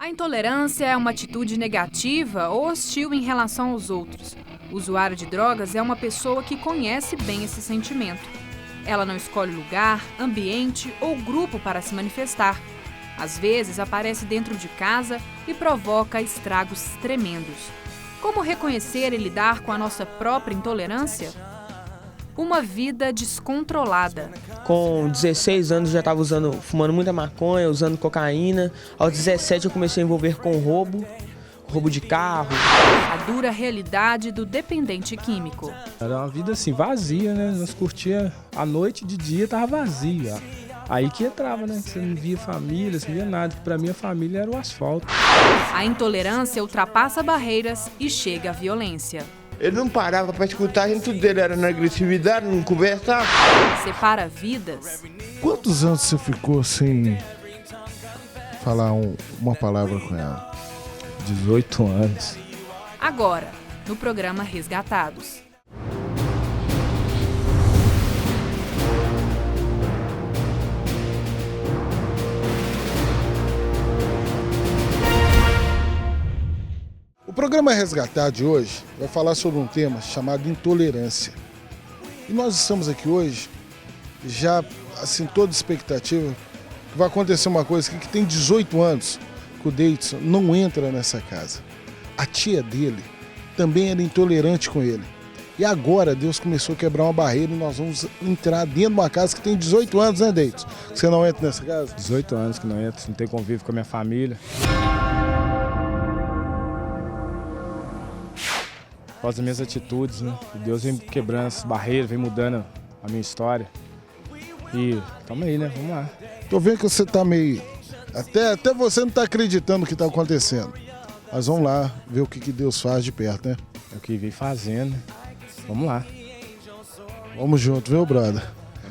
A intolerância é uma atitude negativa ou hostil em relação aos outros. O usuário de drogas é uma pessoa que conhece bem esse sentimento. Ela não escolhe lugar, ambiente ou grupo para se manifestar. Às vezes aparece dentro de casa e provoca estragos tremendos. Como reconhecer e lidar com a nossa própria intolerância? Uma vida descontrolada. Com 16 anos já estava fumando muita maconha, usando cocaína. Aos 17 eu comecei a envolver com roubo de carro. A dura realidade do dependente químico. Era uma vida assim, vazia, né? Nós curtia a noite, de dia tava vazia. Aí que entrava, né? Você não via família, você não via nada. Pra mim a família era o asfalto. A intolerância ultrapassa barreiras e chega à violência. Ele não parava para escutar, a gente tudo dele era na agressividade, não conversava. Separa vidas. Quantos anos você ficou sem falar uma palavra com ela? 18 anos. Agora, no programa Resgatados. O programa Resgatar de hoje vai falar sobre um tema chamado intolerância. E nós estamos aqui hoje, já assim, toda expectativa, que vai acontecer uma coisa aqui que tem 18 anos, que o Davidson não entra nessa casa. A tia dele também era intolerante com ele. E agora Deus começou a quebrar uma barreira e nós vamos entrar dentro de uma casa que tem 18 anos, né, Davidson? Você não entra nessa casa? 18 anos que não entro, não tenho convívio com a minha família. Por causa das minhas atitudes, né? E Deus vem quebrando essas barreiras, vem mudando a minha história. E tamo aí, né? Vamos lá. Tô vendo que você tá meio... Até você não tá acreditando no que tá acontecendo. Mas vamos lá ver o que Deus faz de perto, né? É o que vem fazendo, né? Vamos lá. Vamos junto, viu, brother?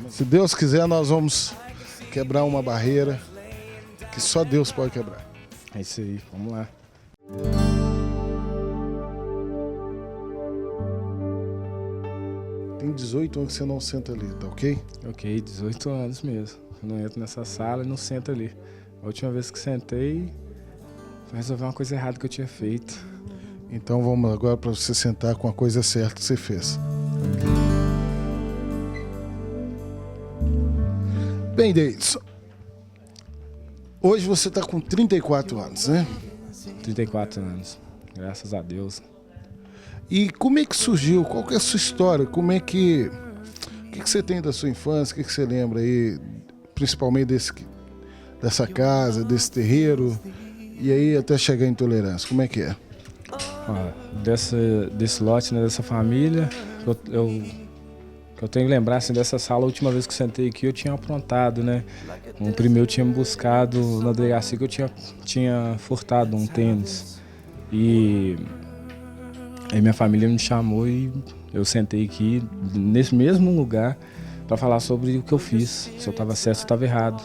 Se Deus quiser, nós vamos quebrar uma barreira que só Deus pode quebrar. É isso aí, vamos lá. Tem 18 anos que você não senta ali, tá ok? Ok, 18 anos mesmo. Eu não entro nessa sala e não sento ali. A última vez que sentei, foi resolver uma coisa errada que eu tinha feito. Então vamos agora para você sentar com a coisa certa que você fez. Bem, Davidson, hoje você está com 34 anos, né? 34 anos, graças a Deus. E como é que surgiu? Qual que é a sua história? Como é que... O que você tem da sua infância? O que você lembra aí, principalmente dessa casa, desse terreiro, e aí até chegar à intolerância? Como é que é? Desse lote, né, dessa família, eu tenho que lembrar assim, dessa sala, a última vez que eu sentei aqui eu tinha aprontado, né? Um primo meu tinha me buscado na delegacia que eu tinha furtado um tênis. E aí minha família me chamou e eu sentei aqui nesse mesmo lugar para falar sobre o que eu fiz, se eu estava certo, se eu estava errado.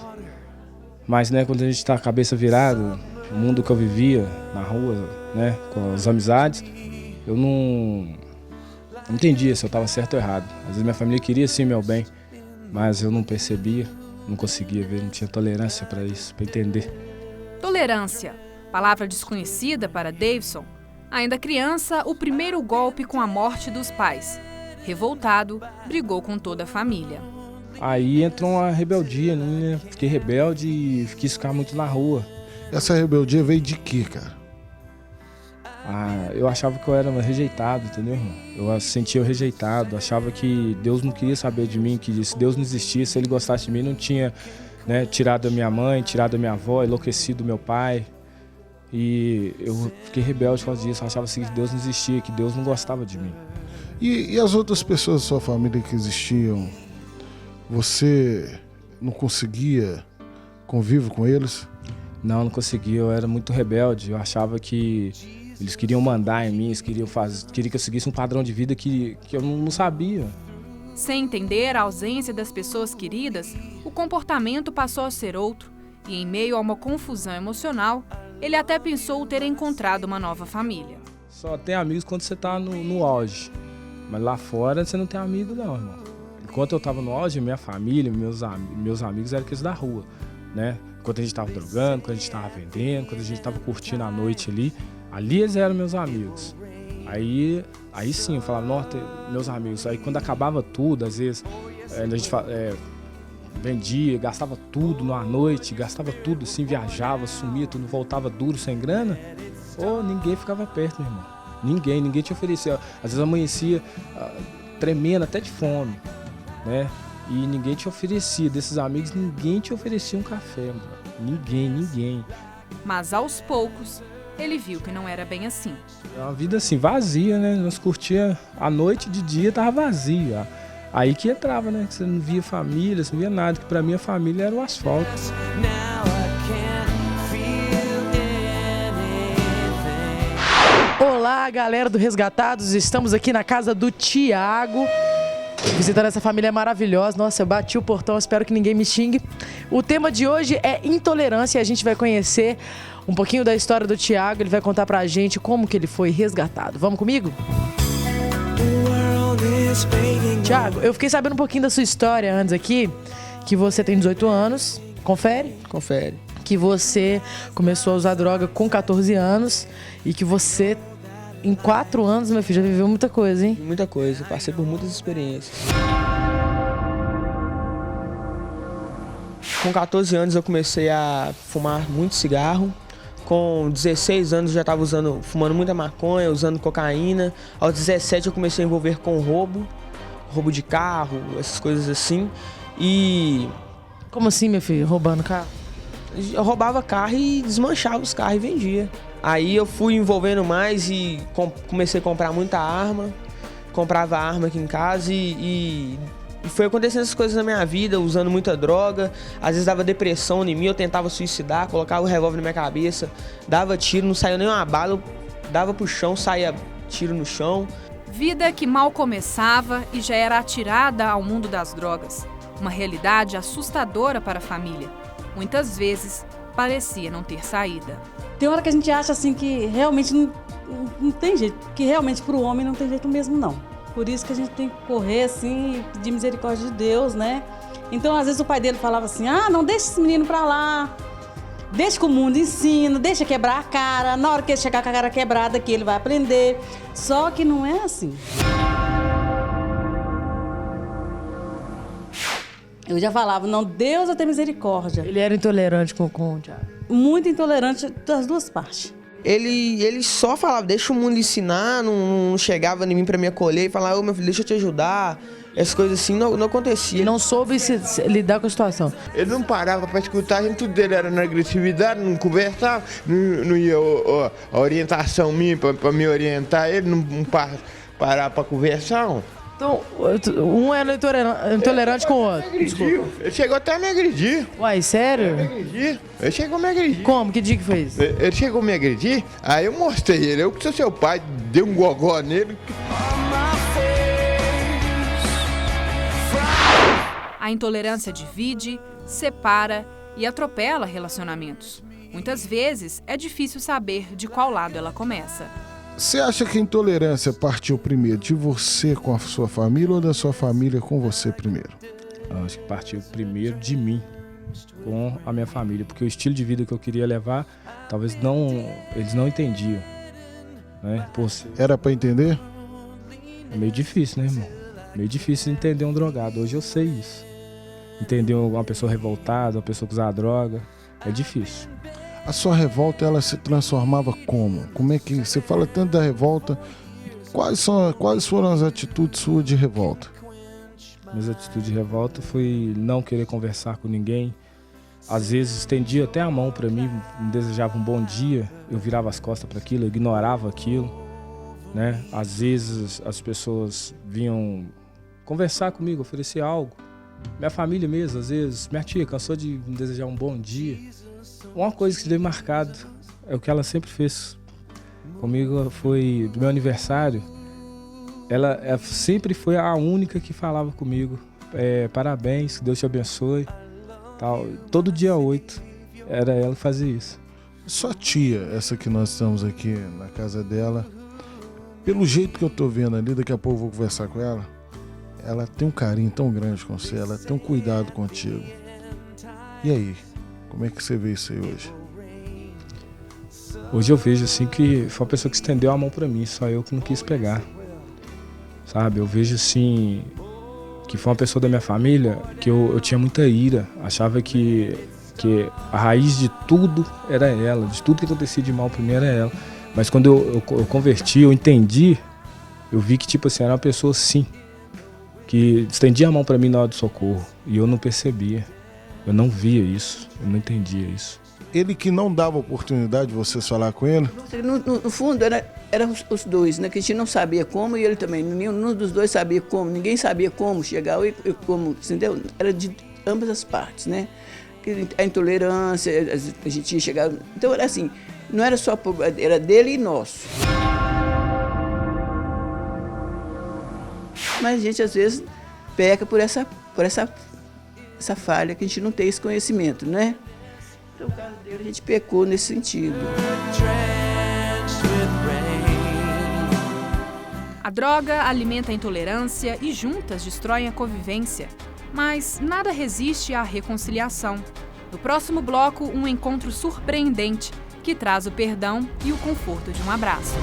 Mas, né, quando a gente está com a cabeça virada, o mundo que eu vivia na rua, né, com as amizades, eu não entendia se eu estava certo ou errado. Às vezes minha família queria sim meu bem, mas eu não percebia, não conseguia ver, não tinha tolerância para isso, para entender. Tolerância, palavra desconhecida para Davidson. Ainda criança, o primeiro golpe com a morte dos pais. Revoltado, brigou com toda a família. Aí entrou uma rebeldia, né? Fiquei rebelde e quis ficar muito na rua. Essa rebeldia veio de quê, cara? Eu achava que eu era rejeitado, entendeu, irmão? Eu sentia rejeitado, achava que Deus não queria saber de mim, que se Deus não existisse, se Ele gostasse de mim, não tinha, né, tirado a minha mãe, tirado a minha avó, enlouquecido meu pai. E eu fiquei rebelde por causa disso, eu achava assim, que Deus não existia, que Deus não gostava de mim. E as outras pessoas da sua família que existiam, você não conseguia convívio com eles? Não conseguia, eu era muito rebelde, eu achava que eles queriam mandar em mim, eles queriam que eu seguisse um padrão de vida que eu não sabia. Sem entender a ausência das pessoas queridas, o comportamento passou a ser outro e, em meio a uma confusão emocional, ele até pensou ter encontrado uma nova família. Só tem amigos quando você tá no auge, mas lá fora você não tem amigo não, irmão. Enquanto eu tava no auge, minha família, meus amigos eram aqueles da rua, né? Enquanto a gente tava drogando, quando a gente tava vendendo, quando a gente tava curtindo a noite ali. Ali eles eram meus amigos. Aí sim, eu falava, nossa, meus amigos. Aí quando acabava tudo, às vezes, a gente vendia, gastava tudo numa noite, gastava tudo assim, viajava, sumia, tudo, voltava duro, sem grana. Ninguém ficava perto, meu irmão. Ninguém te oferecia. Às vezes amanhecia tremendo até de fome, né? E ninguém te oferecia, desses amigos, ninguém te oferecia um café, mano. Ninguém. Mas aos poucos, ele viu que não era bem assim. É uma vida assim, vazia, né? Nós curtia a noite, de dia tava vazia. Aí que entrava, né? Que você não via família, você não via nada. Que pra mim a família era o asfalto. Olá, galera do Resgatados. Estamos aqui na casa do Thiago, visitando essa família maravilhosa. Nossa, eu bati o portão, espero que ninguém me xingue. O tema de hoje é intolerância e a gente vai conhecer um pouquinho da história do Thiago. Ele vai contar pra gente como que ele foi resgatado. Vamos comigo? Thiago, eu fiquei sabendo um pouquinho da sua história antes aqui, que você tem 18 anos, confere? Confere. Que você começou a usar droga com 14 anos e que você, em 4 anos, meu filho, já viveu muita coisa, hein? Muita coisa, passei por muitas experiências. Com 14 anos eu comecei a fumar muito cigarro. Com 16 anos já estava fumando muita maconha, usando cocaína. Aos 17 eu comecei a envolver com roubo de carro, essas coisas assim. E... Como assim, meu filho? Roubando carro? Eu roubava carro e desmanchava os carros e vendia. Aí eu fui envolvendo mais e comecei a comprar muita arma. Comprava arma aqui em casa e foi acontecendo essas coisas na minha vida, usando muita droga. Às vezes dava depressão em mim, eu tentava suicidar, colocava o revólver na minha cabeça, dava tiro, não saía nem uma bala, eu dava pro chão, saía tiro no chão. Vida que mal começava e já era atirada ao mundo das drogas. Uma realidade assustadora para a família. Muitas vezes parecia não ter saída. Tem hora que a gente acha assim que realmente não tem jeito, que realmente para o homem não tem jeito mesmo não. Por isso que a gente tem que correr assim e pedir misericórdia de Deus, né? Então às vezes o pai dele falava assim, não deixa esse menino pra lá, deixa que o mundo ensina, deixa quebrar a cara, na hora que ele chegar com a cara quebrada que ele vai aprender. Só que não é assim. Eu já falava, não, Deus vai ter misericórdia. Ele era intolerante com o Thiago? Muito intolerante das duas partes. Ele só falava, deixa o mundo ensinar, não chegava em mim pra me acolher e falava, meu filho, deixa eu te ajudar. Essas coisas assim não acontecia. Ele não soube se lidar com a situação. Ele não parava pra escutar, a gente tudo dele era na agressividade, não conversava, não ia a orientação minha pra me orientar, ele não parava pra conversar. Então, um era intolerante com o outro. Ele chegou até a me agredir. Uai, sério? Ele chegou a me agredir. Como? Que dia que foi isso? Ele chegou a me agredir, aí eu mostrei ele. Eu que sou seu pai, dei um gogó nele. A intolerância divide, separa e atropela relacionamentos. Muitas vezes é difícil saber de qual lado ela começa. Você acha que a intolerância partiu primeiro de você com a sua família ou da sua família com você primeiro? Eu acho que partiu primeiro de mim com a minha família, porque o estilo de vida que eu queria levar, talvez eles não entendiam, né? Era pra entender? É meio difícil, né, irmão? Meio difícil entender um drogado. Hoje eu sei isso. Entender uma pessoa revoltada, uma pessoa que usa droga, é difícil. A sua revolta, ela se transformava como? Como é que você fala tanto da revolta? Quais foram as atitudes suas de revolta? Minhas atitudes de revolta foi não querer conversar com ninguém. Às vezes estendia até a mão para mim, me desejava um bom dia, eu virava as costas para aquilo, eu ignorava aquilo, né? Às vezes as pessoas vinham conversar comigo, oferecer algo. Minha família mesmo, às vezes, minha tia cansou de me desejar um bom dia. Uma coisa que veio marcado é o que ela sempre fez comigo, foi do meu aniversário. Ela sempre foi a única que falava comigo, parabéns, que Deus te abençoe, tal. Todo dia 8 era ela que fazia isso. Sua tia, essa que nós estamos aqui na casa dela, pelo jeito que eu tô vendo ali, daqui a pouco eu vou conversar com ela, ela tem um carinho tão grande com você, ela tem um cuidado contigo. E aí? Como é que você vê isso aí hoje? Hoje eu vejo assim que foi uma pessoa que estendeu a mão pra mim, só eu que não quis pegar. Sabe, eu vejo assim que foi uma pessoa da minha família que eu tinha muita ira, achava que a raiz de tudo era ela, de tudo que acontecia de mal pra mim era ela. Mas quando eu converti, eu entendi, eu vi que tipo assim, era uma pessoa sim, que estendia a mão pra mim na hora do socorro, e eu não percebia, eu não via isso, eu não entendia isso. Ele que não dava oportunidade de vocês falar com ele? No fundo, eram os dois, né? Que a gente não sabia como e ele também. Nenhum dos dois sabia como, ninguém sabia como chegar e como, entendeu? Era de ambas as partes, né? A intolerância, a gente ia chegar... Então, era assim, não era só... Era dele e nosso. Mas a gente, às vezes, peca por essa falha, que a gente não tem esse conhecimento, né? Então, o caso dele, a gente pecou nesse sentido. A droga alimenta a intolerância e juntas destroem a convivência. Mas nada resiste à reconciliação. No próximo bloco, um encontro surpreendente que traz o perdão e o conforto de um abraço.